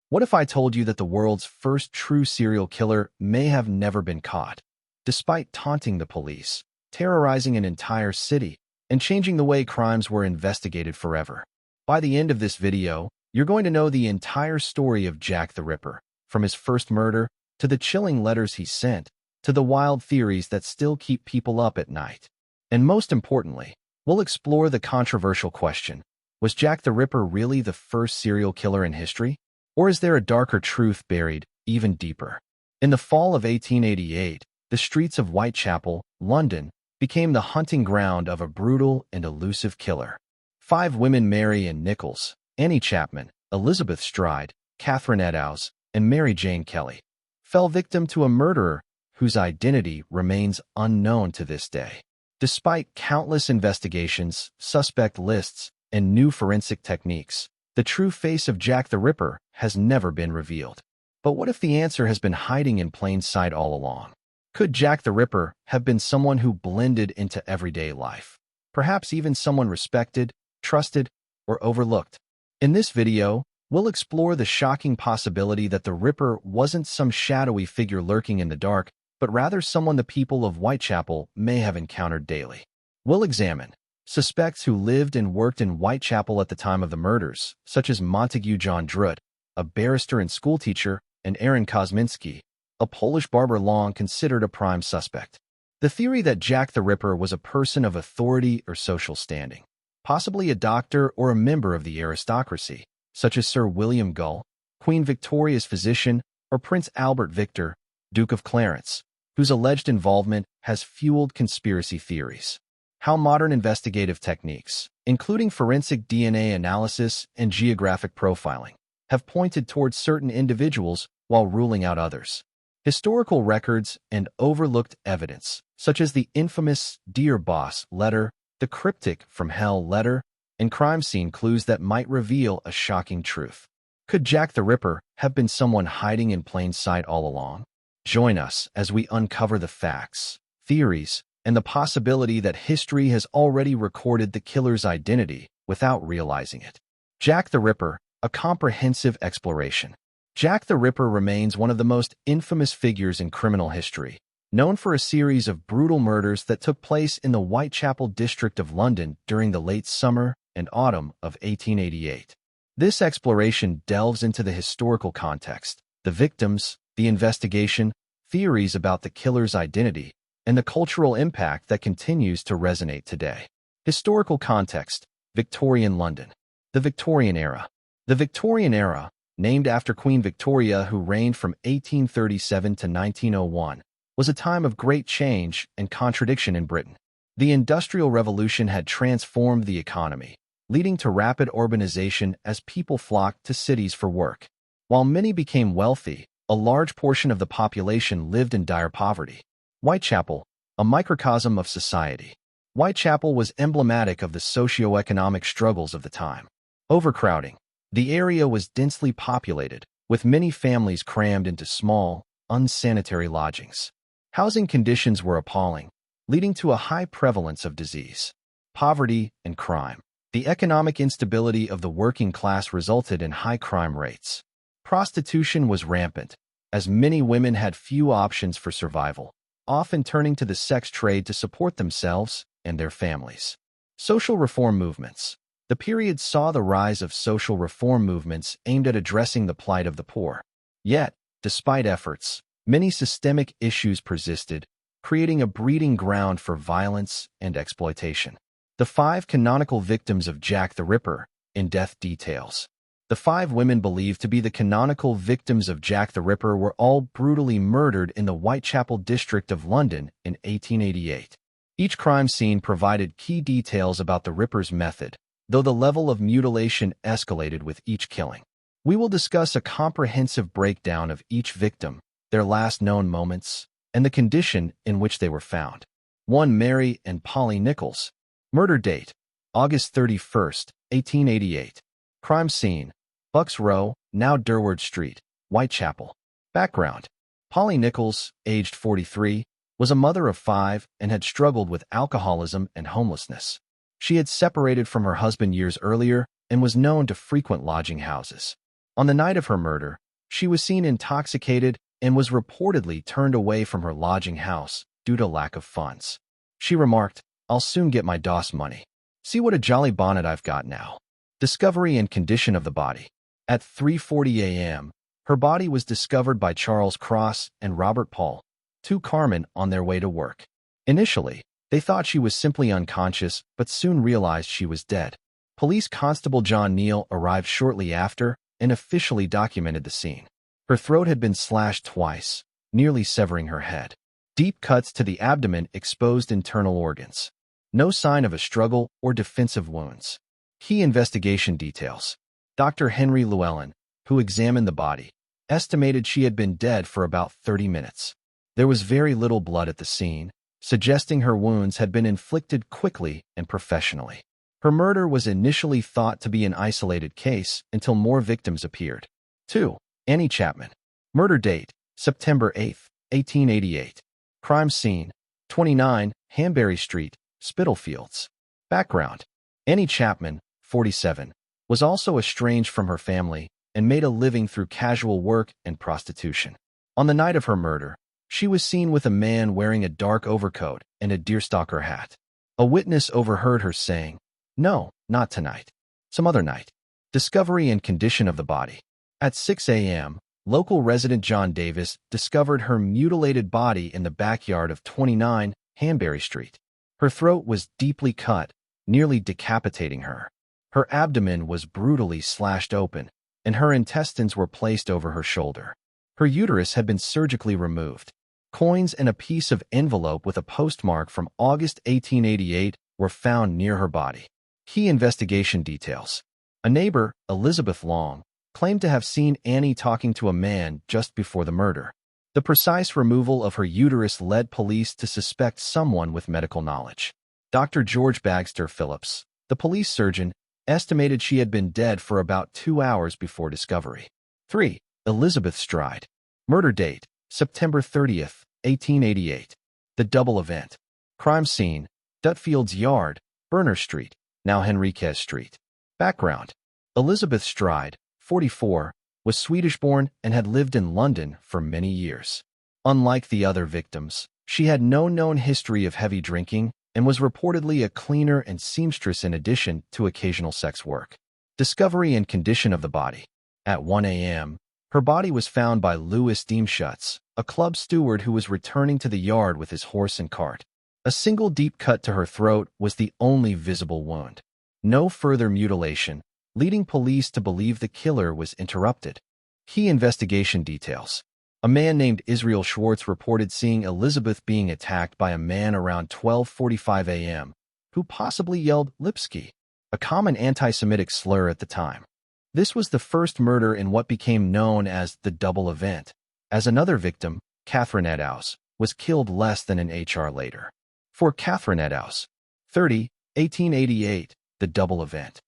What if I told you that the world's first true serial killer may have never been caught, despite taunting the police, terrorizing an entire city, and changing the way crimes were investigated forever? By the end of this video, you're going to know the entire story of Jack the Ripper, from his first murder, to the chilling letters he sent, to the wild theories that still keep people up at night. And most importantly, we'll explore the controversial question: was Jack the Ripper really the first serial killer in history? Or is there a darker truth buried even deeper? In the fall of 1888, the streets of Whitechapel, London, became the hunting ground of a brutal and elusive killer. 5 women, Mary Ann Nichols, Annie Chapman, Elizabeth Stride, Catherine Eddowes, and Mary Jane Kelly, fell victim to a murderer whose identity remains unknown to this day. Despite countless investigations, suspect lists, and new forensic techniques, the true face of Jack the Ripper has never been revealed. But what if the answer has been hiding in plain sight all along? Could Jack the Ripper have been someone who blended into everyday life? Perhaps even someone respected, trusted, or overlooked? In this video, we'll explore the shocking possibility that the Ripper wasn't some shadowy figure lurking in the dark, but rather someone the people of Whitechapel may have encountered daily. We'll examine suspects who lived and worked in Whitechapel at the time of the murders, such as Montague John Druid, a barrister and schoolteacher, and Aaron Kosminski, a Polish barber long considered a prime suspect. The theory that Jack the Ripper was a person of authority or social standing, possibly a doctor or a member of the aristocracy, such as Sir William Gull, Queen Victoria's physician, or Prince Albert Victor, Duke of Clarence, whose alleged involvement has fueled conspiracy theories. How modern investigative techniques, including forensic DNA analysis and geographic profiling, have pointed towards certain individuals while ruling out others. Historical records and overlooked evidence, such as the infamous Dear Boss letter, the cryptic From Hell letter, and crime scene clues that might reveal a shocking truth. Could Jack the Ripper have been someone hiding in plain sight all along? Join us as we uncover the facts, theories, and the possibility that history has already recorded the killer's identity without realizing it. Jack the Ripper, a comprehensive exploration. Jack the Ripper remains one of the most infamous figures in criminal history, known for a series of brutal murders that took place in the Whitechapel district of London during the late summer and autumn of 1888. This exploration delves into the historical context, the victims, the investigation, theories about the killer's identity, and the cultural impact that continues to resonate today. Historical context: Victorian London. The Victorian era. The Victorian era, named after Queen Victoria, who reigned from 1837 to 1901, was a time of great change and contradiction in Britain. The Industrial Revolution had transformed the economy, leading to rapid urbanization as people flocked to cities for work. While many became wealthy, a large portion of the population lived in dire poverty. Whitechapel, a microcosm of society. Whitechapel was emblematic of the socio-economic struggles of the time. Overcrowding. The area was densely populated, with many families crammed into small, unsanitary lodgings. Housing conditions were appalling, leading to a high prevalence of disease, poverty, and crime. The economic instability of the working class resulted in high crime rates. Prostitution was rampant, as many women had few options for survival, often turning to the sex trade to support themselves and their families. Social reform movements. The period saw the rise of social reform movements aimed at addressing the plight of the poor. Yet, despite efforts, many systemic issues persisted, creating a breeding ground for violence and exploitation. The 5 canonical victims of Jack the Ripper, in death details. The 5 women believed to be the canonical victims of Jack the Ripper were all brutally murdered in the Whitechapel district of London in 1888. Each crime scene provided key details about the Ripper's method, though the level of mutilation escalated with each killing. We will discuss a comprehensive breakdown of each victim, their last known moments, and the condition in which they were found. 1. Mary and Polly Nichols. Murder date: August 31st, 1888. Crime scene: Bucks Row, now Durward Street, Whitechapel. Background: Polly Nichols, aged 43, was a mother of 5 and had struggled with alcoholism and homelessness. She had separated from her husband years earlier and was known to frequent lodging houses. On the night of her murder, she was seen intoxicated and was reportedly turned away from her lodging house due to lack of funds. She remarked, "I'll soon get my DOS money. See what a jolly bonnet I've got now." Discovery and condition of the body. At 3:40 a.m., her body was discovered by Charles Cross and Robert Paul, two carmen on their way to work. Initially, they thought she was simply unconscious, but soon realized she was dead. Police Constable John Neal arrived shortly after and officially documented the scene. Her throat had been slashed twice, nearly severing her head. Deep cuts to the abdomen exposed internal organs. No sign of a struggle or defensive wounds. Key investigation details. Dr. Henry Llewellyn, who examined the body, estimated she had been dead for about 30 minutes. There was very little blood at the scene, suggesting her wounds had been inflicted quickly and professionally. Her murder was initially thought to be an isolated case until more victims appeared. 2. Annie Chapman. Murder date, September 8, 1888. Crime scene, 29, Hanbury Street, Spitalfields. Background. Annie Chapman, 47, was also estranged from her family and made a living through casual work and prostitution. On the night of her murder, she was seen with a man wearing a dark overcoat and a deerstalker hat. A witness overheard her saying, "No, not tonight. Some other night." Discovery and condition of the body. At 6 a.m., local resident John Davis discovered her mutilated body in the backyard of 29 Hanbury Street. Her throat was deeply cut, nearly decapitating her. Her abdomen was brutally slashed open, and her intestines were placed over her shoulder. Her uterus had been surgically removed. Coins and a piece of envelope with a postmark from August 1888 were found near her body. Key investigation details. A neighbor, Elizabeth Long, claimed to have seen Annie talking to a man just before the murder. The precise removal of her uterus led police to suspect someone with medical knowledge. Dr. George Bagster Phillips, the police surgeon, estimated she had been dead for about 2 hours before discovery. 3. Elizabeth Stride. Murder date, September 30th, 1888. The double event. Crime scene, Dutfield's Yard, Berner Street, now Henriquez Street. Background. Elizabeth Stride, 44, was Swedish-born and had lived in London for many years. Unlike the other victims, she had no known history of heavy drinking and was reportedly a cleaner and seamstress in addition to occasional sex work. Discovery and condition of the body. At 1 a.m., her body was found by Louis Deemschutz, a club steward who was returning to the yard with his horse and cart. A single deep cut to her throat was the only visible wound. No further mutilation, leading police to believe the killer was interrupted. Key investigation details. A man named Israel Schwartz reported seeing Elizabeth being attacked by a man around 12:45 a.m., who possibly yelled Lipski, a common anti-Semitic slur at the time. This was the first murder in what became known as the double event, as another victim, Catherine Eddowes, was killed less than an HR later. For Catherine Eddowes, 30, 1888, the double event.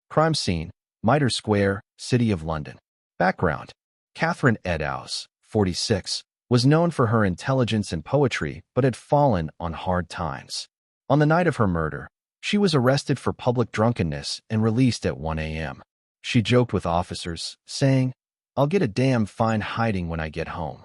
Crime scene, Mitre Square, City of London. Background. Catherine Eddowes, 46, was known for her intelligence and poetry but had fallen on hard times. On the night of her murder, she was arrested for public drunkenness and released at 1 a.m. She joked with officers, saying, "I'll get a damn fine hiding when I get home."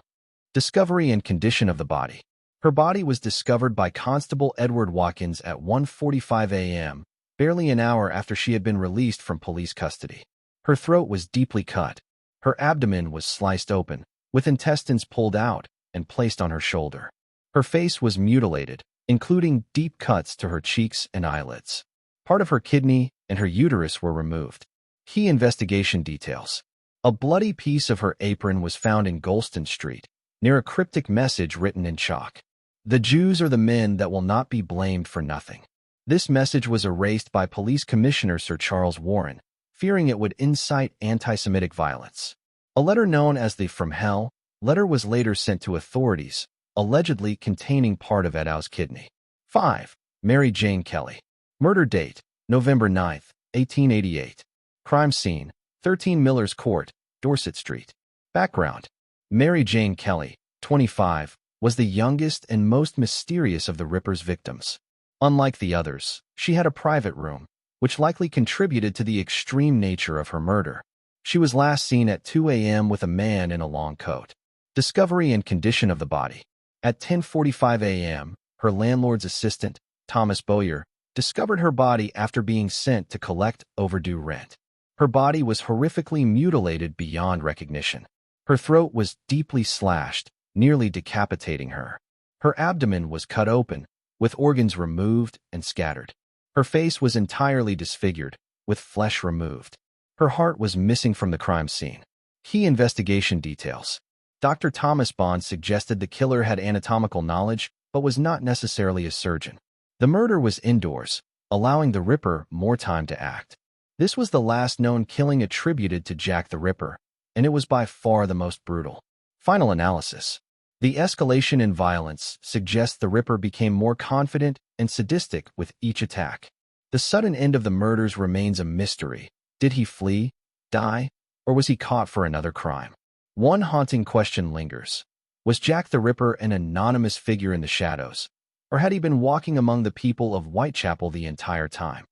Discovery and condition of the body. Her body was discovered by Constable Edward Watkins at 1:45 a.m., barely an hour after she had been released from police custody. Her throat was deeply cut. Her abdomen was sliced open, with intestines pulled out and placed on her shoulder. Her face was mutilated, including deep cuts to her cheeks and eyelids. Part of her kidney and her uterus were removed. Key investigation details. A bloody piece of her apron was found in Golston Street, near a cryptic message written in chalk. "The Jews are the men that will not be blamed for nothing." This message was erased by Police Commissioner Sir Charles Warren, fearing it would incite anti-Semitic violence. A letter known as the From Hell letter was later sent to authorities, allegedly containing part of Eddowes' kidney. 5. Mary Jane Kelly. Murder date, November 9, 1888. Crime scene, 13 Miller's Court, Dorset Street. Background. Mary Jane Kelly, 25, was the youngest and most mysterious of the Ripper's victims. Unlike the others, she had a private room, which likely contributed to the extreme nature of her murder. She was last seen at 2 a.m. with a man in a long coat. Discovery and condition of the body. At 10:45 a.m., her landlord's assistant, Thomas Bowyer, discovered her body after being sent to collect overdue rent. Her body was horrifically mutilated beyond recognition. Her throat was deeply slashed, nearly decapitating her. Her abdomen was cut open, with organs removed and scattered. Her face was entirely disfigured, with flesh removed. Her heart was missing from the crime scene. Key investigation details. Dr. Thomas Bond suggested the killer had anatomical knowledge, but was not necessarily a surgeon. The murder was indoors, allowing the Ripper more time to act. This was the last known killing attributed to Jack the Ripper, and it was by far the most brutal. Final analysis. The escalation in violence suggests the Ripper became more confident and sadistic with each attack. The sudden end of the murders remains a mystery. Did he flee, die, or was he caught for another crime? One haunting question lingers. Was Jack the Ripper an anonymous figure in the shadows, or had he been walking among the people of Whitechapel the entire time?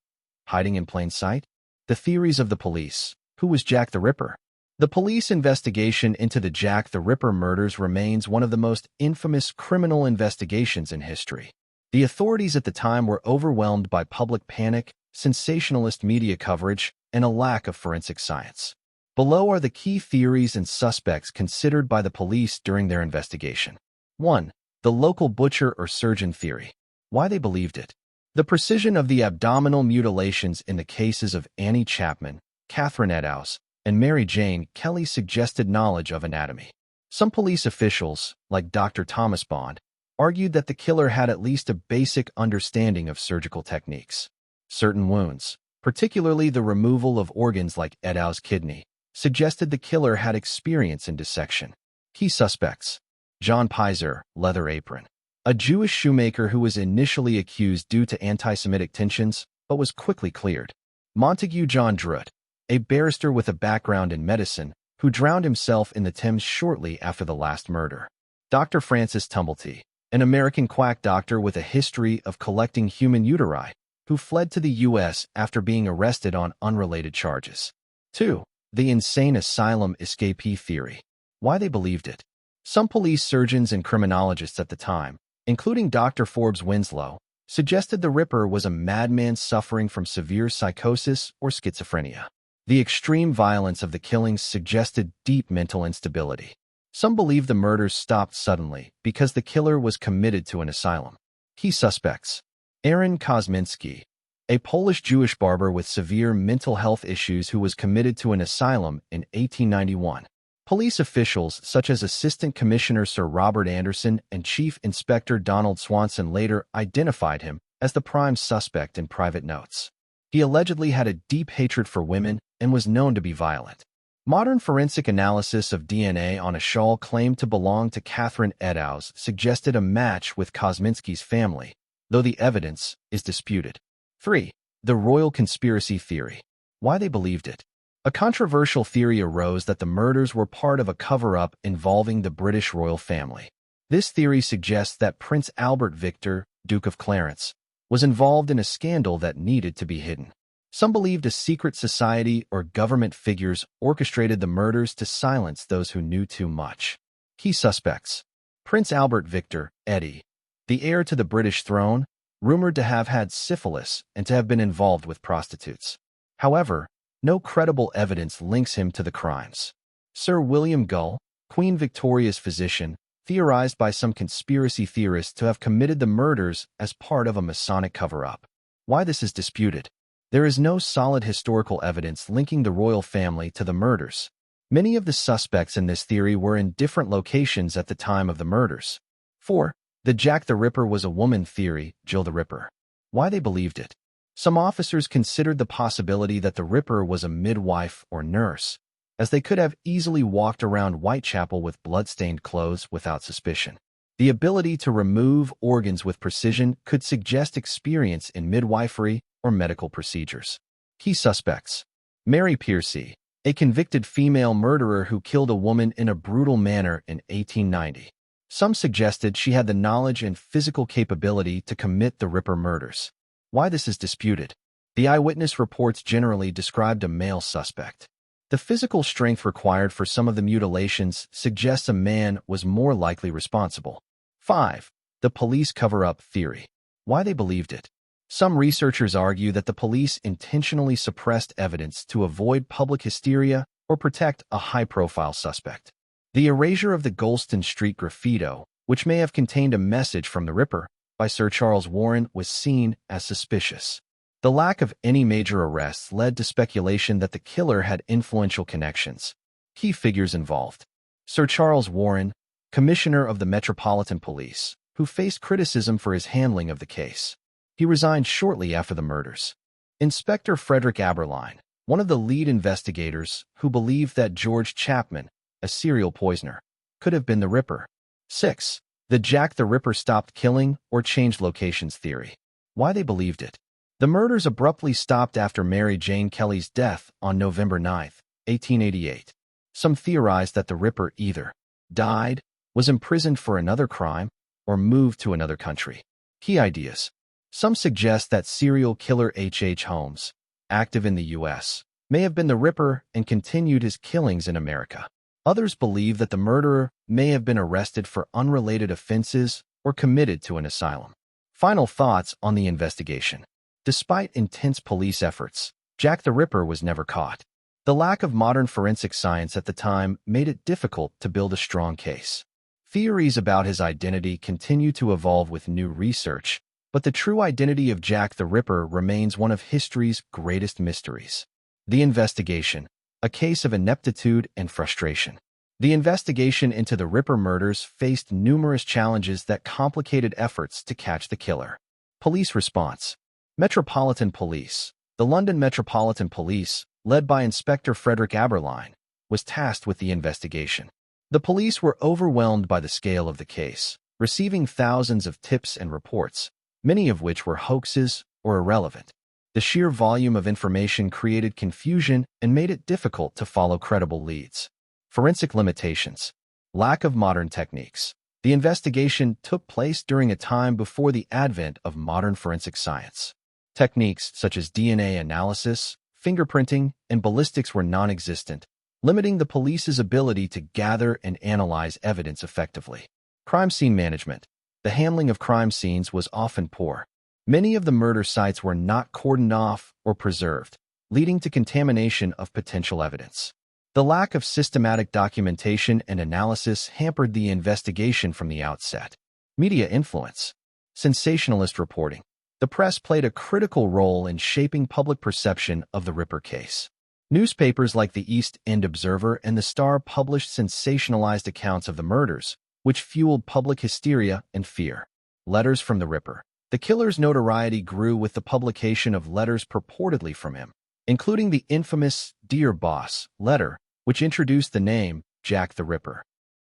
Hiding in plain sight? The theories of the police. Who was Jack the Ripper? The police investigation into the Jack the Ripper murders remains one of the most infamous criminal investigations in history. The authorities at the time were overwhelmed by public panic, sensationalist media coverage, and a lack of forensic science. Below are the key theories and suspects considered by the police during their investigation. 1. The local butcher or surgeon theory. Why they believed it. The precision of the abdominal mutilations in the cases of Annie Chapman, Catherine Eddowes, and Mary Jane Kelly suggested knowledge of anatomy. Some police officials, like Dr. Thomas Bond, argued that the killer had at least a basic understanding of surgical techniques. Certain wounds, particularly the removal of organs like Eddowes' kidney, suggested the killer had experience in dissection. Key suspects. John Pizer, leather apron. A Jewish shoemaker who was initially accused due to anti-Semitic tensions, but was quickly cleared. Montague John Druitt, a barrister with a background in medicine, who drowned himself in the Thames shortly after the last murder. Dr. Francis Tumblety, an American quack doctor with a history of collecting human uteri, who fled to the U.S. after being arrested on unrelated charges. 2. The insane asylum escapee theory. Why they believed it. Some police surgeons and criminologists at the time, including Dr. Forbes Winslow, suggested the Ripper was a madman suffering from severe psychosis or schizophrenia. The extreme violence of the killings suggested deep mental instability. Some believe the murders stopped suddenly because the killer was committed to an asylum. Key suspects. Aaron Kosminski, a Polish Jewish barber with severe mental health issues who was committed to an asylum in 1891. Police officials such as Assistant Commissioner Sir Robert Anderson and Chief Inspector Donald Swanson later identified him as the prime suspect in private notes. He allegedly had a deep hatred for women and was known to be violent. Modern forensic analysis of DNA on a shawl claimed to belong to Catherine Eddowes suggested a match with Kosminski's family, though the evidence is disputed. 3. The royal conspiracy theory. Why they believed it. A controversial theory arose that the murders were part of a cover-up involving the British royal family. This theory suggests that Prince Albert Victor, Duke of Clarence, was involved in a scandal that needed to be hidden. Some believed a secret society or government figures orchestrated the murders to silence those who knew too much. Key suspects. Prince Albert Victor, Eddie, the heir to the British throne, rumored to have had syphilis and to have been involved with prostitutes. However, no credible evidence links him to the crimes. Sir William Gull, Queen Victoria's physician, theorized by some conspiracy theorists to have committed the murders as part of a Masonic cover-up. Why this is disputed. There is no solid historical evidence linking the royal family to the murders. Many of the suspects in this theory were in different locations at the time of the murders. 4. The Jack the Ripper was a woman theory, Jill the Ripper. Why they believed it. Some officers considered the possibility that the Ripper was a midwife or nurse, as they could have easily walked around Whitechapel with blood-stained clothes without suspicion. The ability to remove organs with precision could suggest experience in midwifery or medical procedures. Key suspects. Mary Piercy, a convicted female murderer who killed a woman in a brutal manner in 1890. Some suggested she had the knowledge and physical capability to commit the Ripper murders. Why this is disputed. The eyewitness reports generally described a male suspect. The physical strength required for some of the mutilations suggests a man was more likely responsible. 5. The police cover-up theory. Why they believed it. Some researchers argue that the police intentionally suppressed evidence to avoid public hysteria or protect a high-profile suspect. The erasure of the Golston Street graffito, which may have contained a message from the Ripper, by Sir Charles Warren, was seen as suspicious. The lack of any major arrests led to speculation that the killer had influential connections. Key figures involved. Sir Charles Warren, Commissioner of the Metropolitan Police, who faced criticism for his handling of the case. He resigned shortly after the murders. Inspector Frederick Aberline, one of the lead investigators who believed that George Chapman, a serial poisoner, could have been the Ripper. 6. The Jack the Ripper stopped killing or changed locations theory. Why they believed it. The murders abruptly stopped after Mary Jane Kelly's death on November 9, 1888. Some theorized that the Ripper either died, was imprisoned for another crime, or moved to another country. Key ideas. Some suggest that serial killer H.H. Holmes, active in the U.S., may have been the Ripper and continued his killings in America. Others believe that the murderer may have been arrested for unrelated offenses or committed to an asylum. Final thoughts on the investigation. Despite intense police efforts, Jack the Ripper was never caught. The lack of modern forensic science at the time made it difficult to build a strong case. Theories about his identity continue to evolve with new research, but the true identity of Jack the Ripper remains one of history's greatest mysteries. The investigation, a case of ineptitude and frustration. The investigation into the Ripper murders faced numerous challenges that complicated efforts to catch the killer. Police response. Metropolitan Police. The London Metropolitan Police, led by Inspector Frederick Aberline, was tasked with the investigation. The police were overwhelmed by the scale of the case, receiving thousands of tips and reports, many of which were hoaxes or irrelevant. The sheer volume of information created confusion and made it difficult to follow credible leads. Forensic limitations. Lack of modern techniques. The investigation took place during a time before the advent of modern forensic science. Techniques such as DNA analysis, fingerprinting, and ballistics were non-existent, limiting the police's ability to gather and analyze evidence effectively. Crime scene management. The handling of crime scenes was often poor. Many of the murder sites were not cordoned off or preserved, leading to contamination of potential evidence. The lack of systematic documentation and analysis hampered the investigation from the outset. Media influence. Sensationalist reporting. The press played a critical role in shaping public perception of the Ripper case. Newspapers like the East End Observer and the Star published sensationalized accounts of the murders, which fueled public hysteria and fear. Letters from the Ripper. The killer's notoriety grew with the publication of letters purportedly from him, including the infamous "Dear Boss" letter, which introduced the name Jack the Ripper.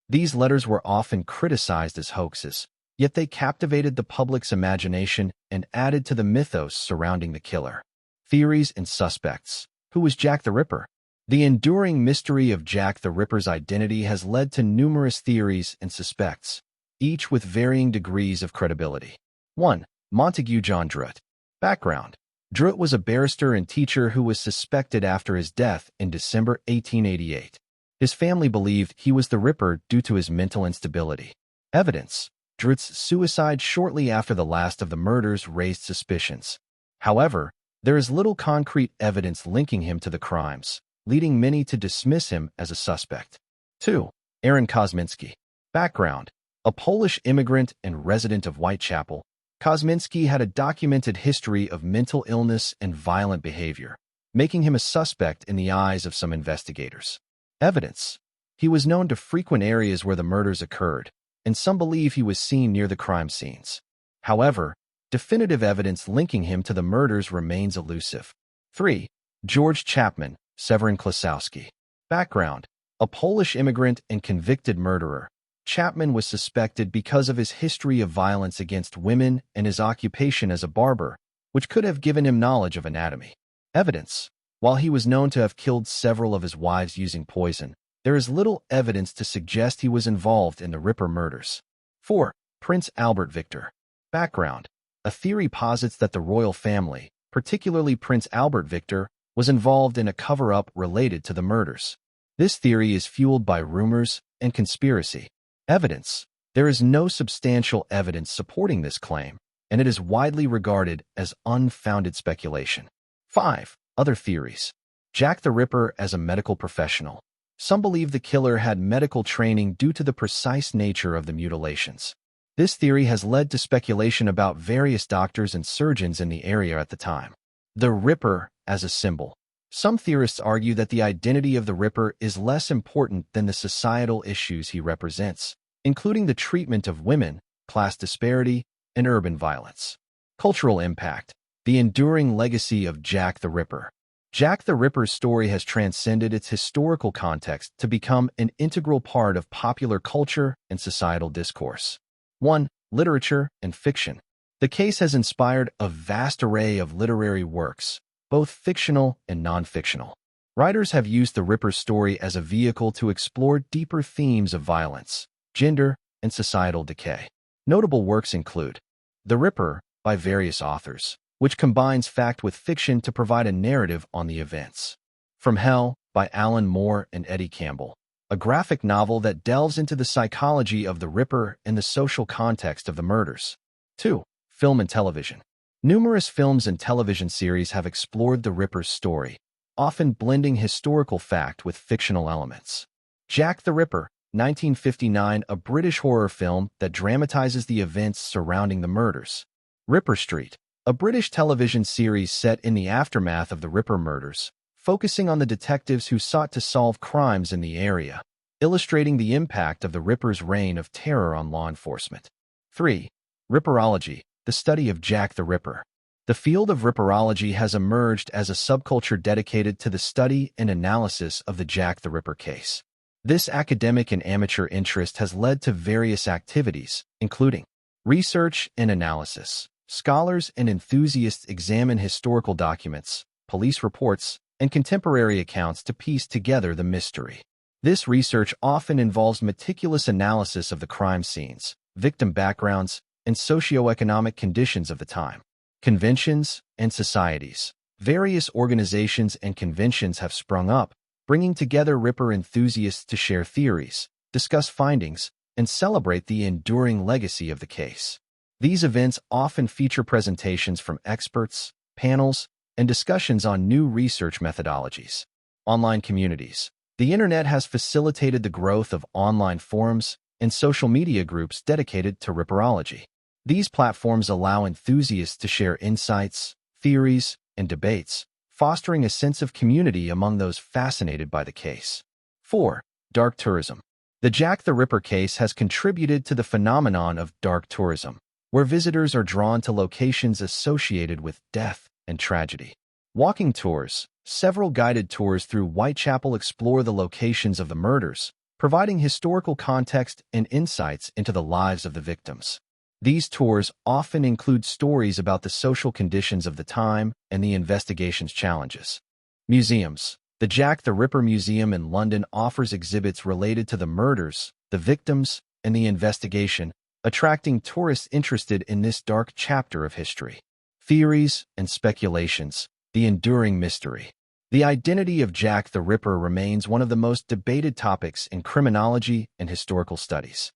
These letters were often criticized as hoaxes, yet they captivated the public's imagination and added to the mythos surrounding the killer. Theories and suspects. Who was Jack the Ripper? The enduring mystery of Jack the Ripper's identity has led to numerous theories and suspects, each with varying degrees of credibility. 1. Montague John Druitt. Background. Druitt was a barrister and teacher who was suspected after his death in December 1888. His family believed he was the Ripper due to his mental instability. Evidence. Druitt's suicide shortly after the last of the murders raised suspicions. However, there is little concrete evidence linking him to the crimes, leading many to dismiss him as a suspect. 2. Aaron Kosminski. Background. A Polish immigrant and resident of Whitechapel, Kosminski had a documented history of mental illness and violent behavior, making him a suspect in the eyes of some investigators. Evidence. He was known to frequent areas where the murders occurred, and some believe he was seen near the crime scenes. However, definitive evidence linking him to the murders remains elusive. 3. George Chapman, Severin Klasowski. Background. A Polish immigrant and convicted murderer, Chapman was suspected because of his history of violence against women and his occupation as a barber, which could have given him knowledge of anatomy. Evidence. While he was known to have killed several of his wives using poison, there is little evidence to suggest he was involved in the Ripper murders. 4. Prince Albert Victor. Background. A theory posits that the royal family, particularly Prince Albert Victor, was involved in a cover-up related to the murders. This theory is fueled by rumors and conspiracy evidence. There is no substantial evidence supporting this claim, and it is widely regarded as unfounded speculation. 5. Other theories. Jack the Ripper as a medical professional. Some believe the killer had medical training due to the precise nature of the mutilations. This theory has led to speculation about various doctors and surgeons in the area at the time. The Ripper as a symbol. Some theorists argue that the identity of the Ripper is less important than the societal issues he represents, including the treatment of women, class disparity, and urban violence. Cultural impact. The enduring legacy of Jack the Ripper. Jack the Ripper's story has transcended its historical context to become an integral part of popular culture and societal discourse. 1. Literature and fiction. The case has inspired a vast array of literary works, both fictional and non-fictional. Writers have used the Ripper's story as a vehicle to explore deeper themes of violence, gender, and societal decay. Notable works include The Ripper by various authors, which combines fact with fiction to provide a narrative on the events. From Hell by Alan Moore and Eddie Campbell, a graphic novel that delves into the psychology of the Ripper and the social context of the murders. 2. Film and television. Numerous films and television series have explored the Ripper's story, often blending historical fact with fictional elements. Jack the Ripper, 1959, a British horror film that dramatizes the events surrounding the murders. Ripper Street, a British television series set in the aftermath of the Ripper murders, focusing on the detectives who sought to solve crimes in the area, illustrating the impact of the Ripper's reign of terror on law enforcement. 3. Ripperology, the study of Jack the Ripper. The field of Ripperology has emerged as a subculture dedicated to the study and analysis of the Jack the Ripper case. This academic and amateur interest has led to various activities, including research and analysis. Scholars and enthusiasts examine historical documents, police reports, and contemporary accounts to piece together the mystery. This research often involves meticulous analysis of the crime scenes, victim backgrounds, and socioeconomic conditions of the time. Conventions and societies. Various organizations and conventions have sprung up, bringing together Ripper enthusiasts to share theories, discuss findings, and celebrate the enduring legacy of the case. These events often feature presentations from experts, panels, and discussions on new research methodologies. Online communities. The internet has facilitated the growth of online forums and social media groups dedicated to Ripperology. These platforms allow enthusiasts to share insights, theories, and debates, fostering a sense of community among those fascinated by the case. 4. Dark tourism. The Jack the Ripper case has contributed to the phenomenon of dark tourism, where visitors are drawn to locations associated with death and tragedy. Walking tours. Several guided tours through Whitechapel explore the locations of the murders, providing historical context and insights into the lives of the victims. These tours often include stories about the social conditions of the time and the investigation's challenges. Museums. The Jack the Ripper Museum in London offers exhibits related to the murders, the victims, and the investigation, attracting tourists interested in this dark chapter of history. Theories and speculations. The enduring mystery. The identity of Jack the Ripper remains one of the most debated topics in criminology and historical studies.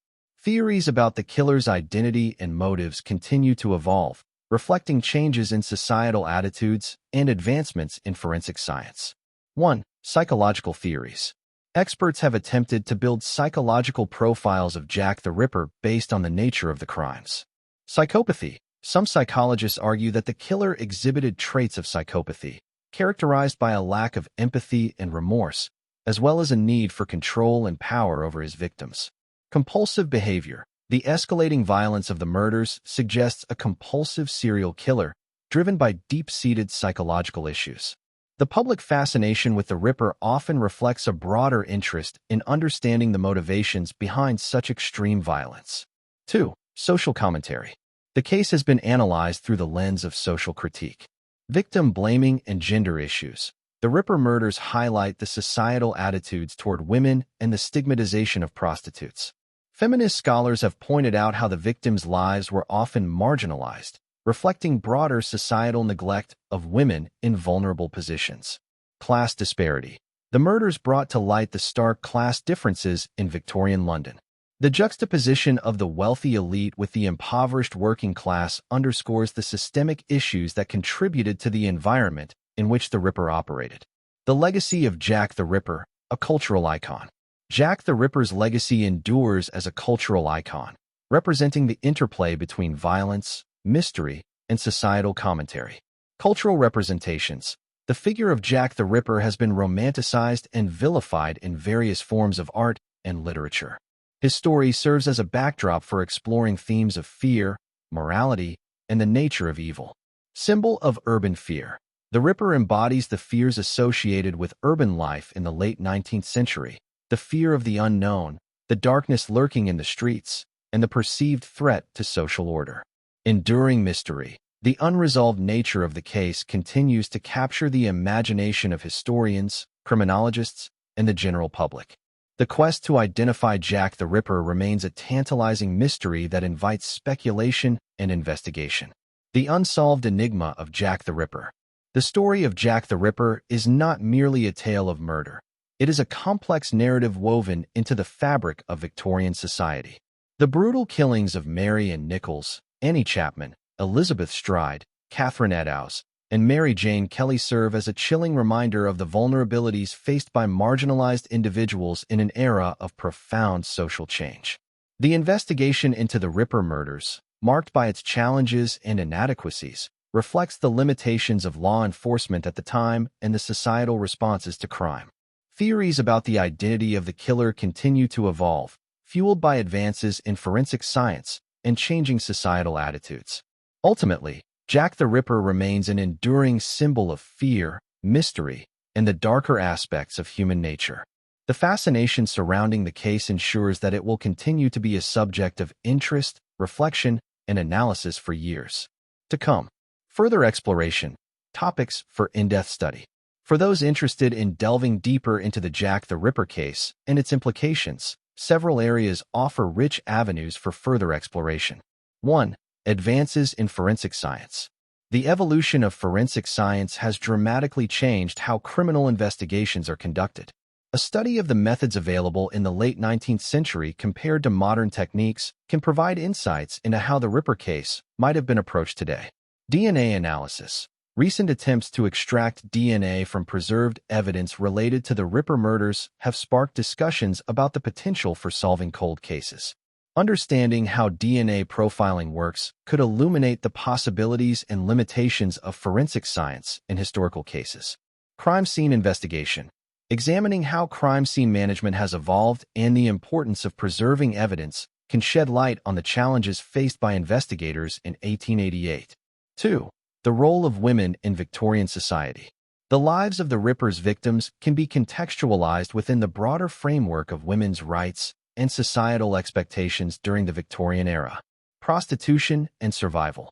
Theories about the killer's identity and motives continue to evolve, reflecting changes in societal attitudes and advancements in forensic science. 1. Psychological theories. Experts have attempted to build psychological profiles of Jack the Ripper based on the nature of the crimes. Psychopathy. Some psychologists argue that the killer exhibited traits of psychopathy, characterized by a lack of empathy and remorse, as well as a need for control and power over his victims. Compulsive behavior. The escalating violence of the murders suggests a compulsive serial killer driven by deep-seated psychological issues. The public fascination with the Ripper often reflects a broader interest in understanding the motivations behind such extreme violence. 2. Social commentary. The case has been analyzed through the lens of social critique. Victim blaming and gender issues. The Ripper murders highlight the societal attitudes toward women and the stigmatization of prostitutes. Feminist scholars have pointed out how the victims' lives were often marginalized, reflecting broader societal neglect of women in vulnerable positions. Class disparity. The murders brought to light the stark class differences in Victorian London. The juxtaposition of the wealthy elite with the impoverished working class underscores the systemic issues that contributed to the environment in which the Ripper operated. The legacy of Jack the Ripper, a cultural icon. Jack the Ripper's legacy endures as a cultural icon, representing the interplay between violence, mystery, and societal commentary. Cultural representations. The figure of Jack the Ripper has been romanticized and vilified in various forms of art and literature. His story serves as a backdrop for exploring themes of fear, morality, and the nature of evil. Symbol of urban fear. The Ripper embodies the fears associated with urban life in the late 19th century, the fear of the unknown, the darkness lurking in the streets, and the perceived threat to social order. Enduring mystery. The unresolved nature of the case continues to capture the imagination of historians, criminologists, and the general public. The quest to identify Jack the Ripper remains a tantalizing mystery that invites speculation and investigation. The unsolved enigma of Jack the Ripper. The story of Jack the Ripper is not merely a tale of murder. It is a complex narrative woven into the fabric of Victorian society. The brutal killings of Mary and Nichols, Annie Chapman, Elizabeth Stride, Catherine Eddowes, and Mary Jane Kelly serve as a chilling reminder of the vulnerabilities faced by marginalized individuals in an era of profound social change. The investigation into the Ripper murders, marked by its challenges and inadequacies, reflects the limitations of law enforcement at the time and the societal responses to crime. Theories about the identity of the killer continue to evolve, fueled by advances in forensic science and changing societal attitudes. Ultimately, Jack the Ripper remains an enduring symbol of fear, mystery, and the darker aspects of human nature. The fascination surrounding the case ensures that it will continue to be a subject of interest, reflection, and analysis for years to come. Further exploration. Topics for in-depth study. For those interested in delving deeper into the Jack the Ripper case and its implications, several areas offer rich avenues for further exploration. 1. Advances in forensic science. The evolution of forensic science has dramatically changed how criminal investigations are conducted. A study of the methods available in the late 19th century compared to modern techniques can provide insights into how the Ripper case might have been approached today. DNA analysis. Recent attempts to extract DNA from preserved evidence related to the Ripper murders have sparked discussions about the potential for solving cold cases. Understanding how DNA profiling works could illuminate the possibilities and limitations of forensic science in historical cases. Crime scene investigation. Examining how crime scene management has evolved and the importance of preserving evidence can shed light on the challenges faced by investigators in 1888. 2. The role of women in Victorian society. The lives of the Ripper's victims can be contextualized within the broader framework of women's rights and societal expectations during the Victorian era. Prostitution and survival.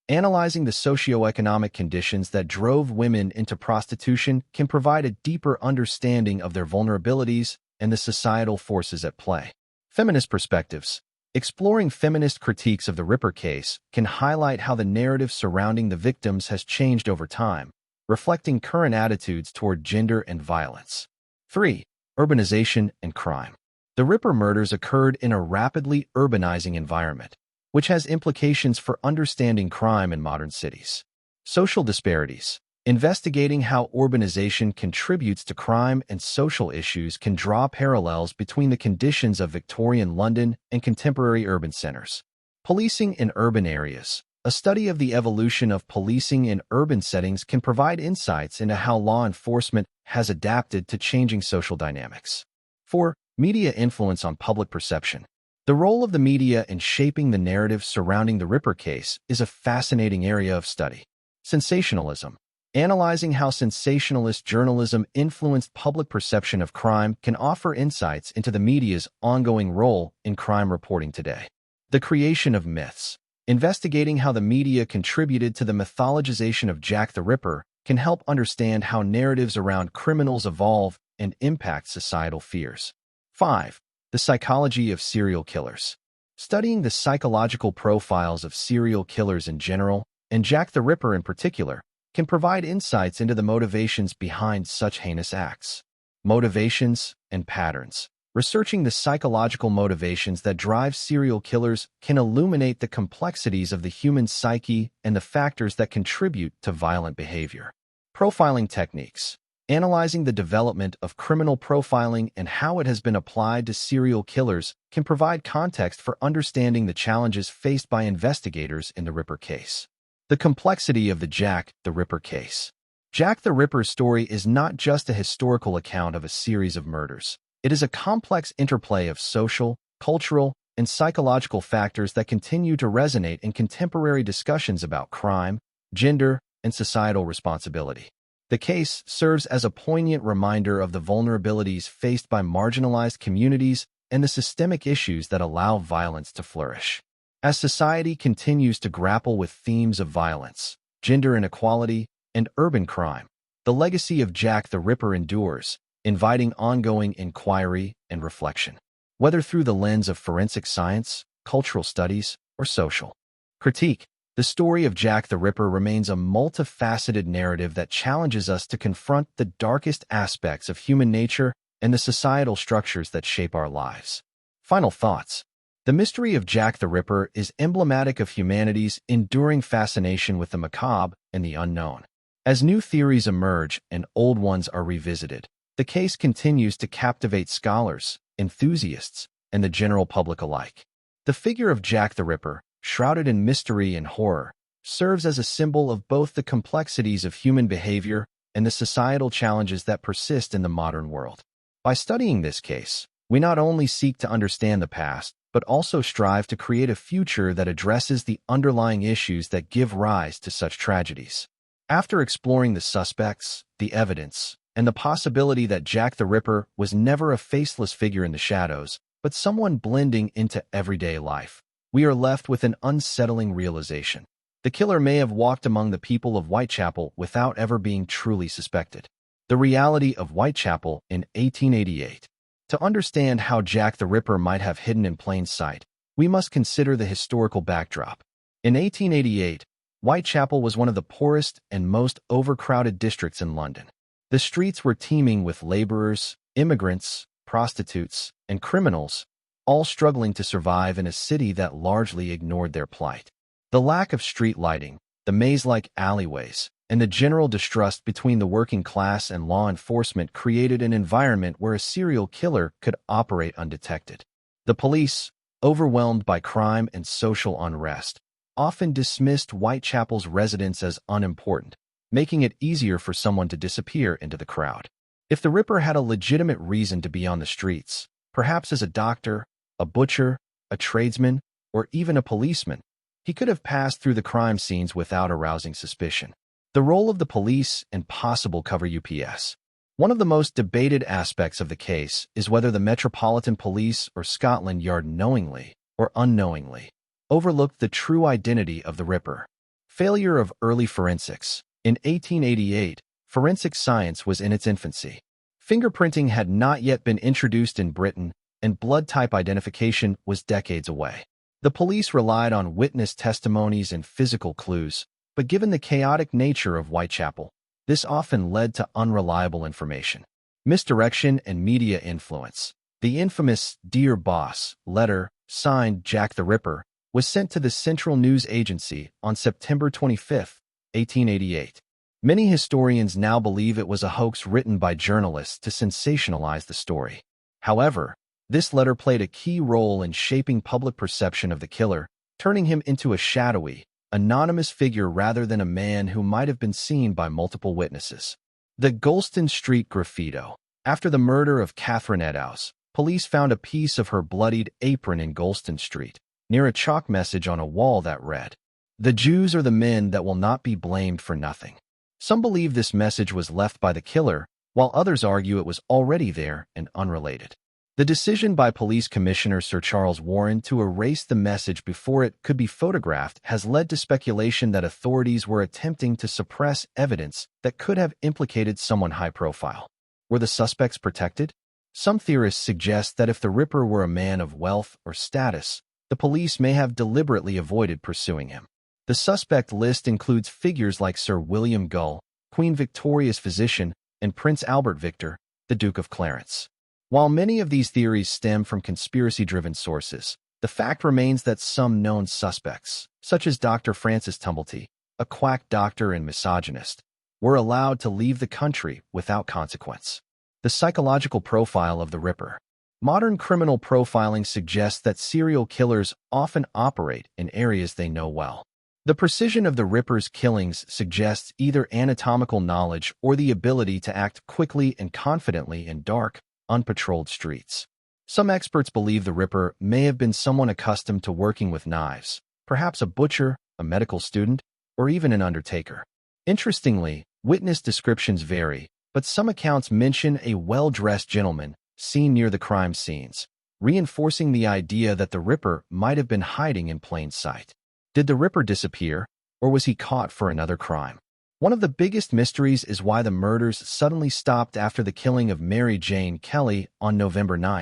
Analyzing the socioeconomic conditions that drove women into prostitution can provide a deeper understanding of their vulnerabilities and the societal forces at play. Feminist perspectives. Exploring feminist critiques of the Ripper case can highlight how the narrative surrounding the victims has changed over time, reflecting current attitudes toward gender and violence. 3. Urbanization and crime. The Ripper murders occurred in a rapidly urbanizing environment, which has implications for understanding crime in modern cities. Social disparities. Investigating how urbanization contributes to crime and social issues can draw parallels between the conditions of Victorian London and contemporary urban centers. Policing in urban areas. A study of the evolution of policing in urban settings can provide insights into how law enforcement has adapted to changing social dynamics. 4. Media influence on public perception. The role of the media in shaping the narrative surrounding the Ripper case is a fascinating area of study. Sensationalism. Analyzing how sensationalist journalism influenced public perception of crime can offer insights into the media's ongoing role in crime reporting today. The creation of myths. Investigating how the media contributed to the mythologization of Jack the Ripper can help understand how narratives around criminals evolve and impact societal fears. 5. The psychology of serial killers. Studying the psychological profiles of serial killers in general, and Jack the Ripper in particular, can provide insights into the motivations behind such heinous acts. Motivations and patterns. Researching the psychological motivations that drive serial killers can illuminate the complexities of the human psyche and the factors that contribute to violent behavior. Profiling techniques. Analyzing the development of criminal profiling and how it has been applied to serial killers can provide context for understanding the challenges faced by investigators in the Ripper case. The complexity of the Jack the Ripper case. Jack the Ripper's story is not just a historical account of a series of murders. It is a complex interplay of social, cultural, and psychological factors that continue to resonate in contemporary discussions about crime, gender, and societal responsibility. The case serves as a poignant reminder of the vulnerabilities faced by marginalized communities and the systemic issues that allow violence to flourish. As society continues to grapple with themes of violence, gender inequality, and urban crime, the legacy of Jack the Ripper endures, inviting ongoing inquiry and reflection, whether through the lens of forensic science, cultural studies, or social critique. The story of Jack the Ripper remains a multifaceted narrative that challenges us to confront the darkest aspects of human nature and the societal structures that shape our lives. Final thoughts. The mystery of Jack the Ripper is emblematic of humanity's enduring fascination with the macabre and the unknown. As new theories emerge and old ones are revisited, the case continues to captivate scholars, enthusiasts, and the general public alike. The figure of Jack the Ripper, shrouded in mystery and horror, serves as a symbol of both the complexities of human behavior and the societal challenges that persist in the modern world. By studying this case, we not only seek to understand the past, but also strive to create a future that addresses the underlying issues that give rise to such tragedies. After exploring the suspects, the evidence, and the possibility that Jack the Ripper was never a faceless figure in the shadows, but someone blending into everyday life, we are left with an unsettling realization. The killer may have walked among the people of Whitechapel without ever being truly suspected. The reality of Whitechapel in 1888. To understand how Jack the Ripper might have hidden in plain sight, we must consider the historical backdrop. In 1888, Whitechapel was one of the poorest and most overcrowded districts in London. The streets were teeming with laborers, immigrants, prostitutes, and criminals, all struggling to survive in a city that largely ignored their plight. The lack of street lighting, the maze-like alleyways, and the general distrust between the working class and law enforcement created an environment where a serial killer could operate undetected. The police, overwhelmed by crime and social unrest, often dismissed Whitechapel's residents as unimportant, making it easier for someone to disappear into the crowd. If the Ripper had a legitimate reason to be on the streets, perhaps as a doctor, a butcher, a tradesman, or even a policeman, he could have passed through the crime scenes without arousing suspicion. The role of the police and possible cover UPS. One of the most debated aspects of the case is whether the Metropolitan Police or Scotland Yard knowingly or unknowingly overlooked the true identity of the Ripper. Failure of early forensics. In 1888, forensic science was in its infancy. Fingerprinting had not yet been introduced in Britain, and blood type identification was decades away. The police relied on witness testimonies and physical clues, but given the chaotic nature of Whitechapel, this often led to unreliable information. Misdirection and media influence. The infamous "Dear Boss" letter, signed Jack the Ripper, was sent to the Central News Agency on September 25, 1888. Many historians now believe it was a hoax written by journalists to sensationalize the story. However, this letter played a key role in shaping public perception of the killer, turning him into a shadowy, anonymous figure rather than a man who might have been seen by multiple witnesses. The Golston Street Graffito. After the murder of Catherine Eddowes, police found a piece of her bloodied apron in Golston Street, near a chalk message on a wall that read, "The Jews are the men that will not be blamed for nothing." Some believe this message was left by the killer, while others argue it was already there and unrelated. The decision by Police Commissioner Sir Charles Warren to erase the message before it could be photographed has led to speculation that authorities were attempting to suppress evidence that could have implicated someone high profile. Were the suspects protected? Some theorists suggest that if the Ripper were a man of wealth or status, the police may have deliberately avoided pursuing him. The suspect list includes figures like Sir William Gull, Queen Victoria's physician, and Prince Albert Victor, the Duke of Clarence. While many of these theories stem from conspiracy-driven sources, the fact remains that some known suspects, such as Dr. Francis Tumblety, a quack doctor and misogynist, were allowed to leave the country without consequence. The psychological profile of the Ripper. Modern criminal profiling suggests that serial killers often operate in areas they know well. The precision of the Ripper's killings suggests either anatomical knowledge or the ability to act quickly and confidently in dark, unpatrolled streets. Some experts believe the Ripper may have been someone accustomed to working with knives, perhaps a butcher, a medical student, or even an undertaker. Interestingly, witness descriptions vary, but some accounts mention a well-dressed gentleman seen near the crime scenes, reinforcing the idea that the Ripper might have been hiding in plain sight. Did the Ripper disappear, or was he caught for another crime? One of the biggest mysteries is why the murders suddenly stopped after the killing of Mary Jane Kelly on November 9,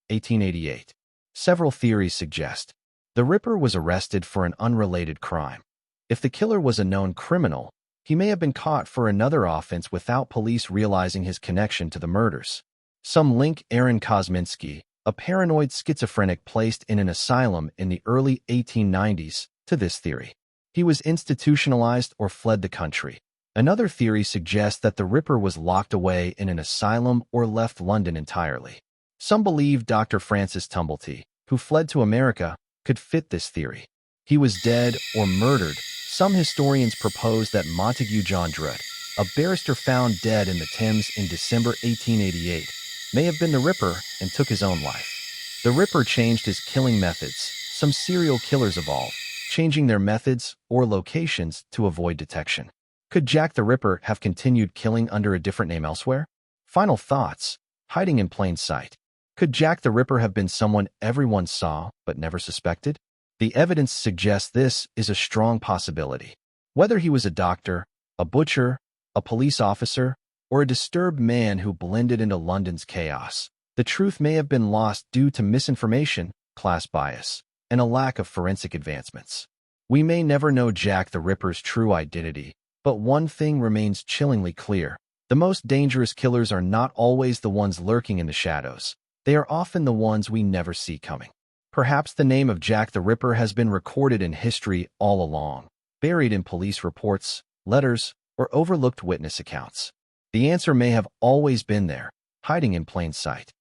1888. Several theories suggest the Ripper was arrested for an unrelated crime. If the killer was a known criminal, he may have been caught for another offense without police realizing his connection to the murders. Some link Aaron Kosminski, a paranoid schizophrenic placed in an asylum in the early 1890s, to this theory. He was institutionalized or fled the country. Another theory suggests that the Ripper was locked away in an asylum or left London entirely. Some believe Dr. Francis Tumblety, who fled to America, could fit this theory. He was dead or murdered. Some historians propose that Montague John Druitt, a barrister found dead in the Thames in December 1888, may have been the Ripper and took his own life. The Ripper changed his killing methods. Some serial killers evolved, changing their methods or locations to avoid detection. Could Jack the Ripper have continued killing under a different name elsewhere? Final thoughts. Hiding in plain sight. Could Jack the Ripper have been someone everyone saw but never suspected? The evidence suggests this is a strong possibility. Whether he was a doctor, a butcher, a police officer, or a disturbed man who blended into London's chaos, the truth may have been lost due to misinformation, class bias, and a lack of forensic advancements. We may never know Jack the Ripper's true identity, but one thing remains chillingly clear. The most dangerous killers are not always the ones lurking in the shadows. They are often the ones we never see coming. Perhaps the name of Jack the Ripper has been recorded in history all along, buried in police reports, letters, or overlooked witness accounts. The answer may have always been there, hiding in plain sight.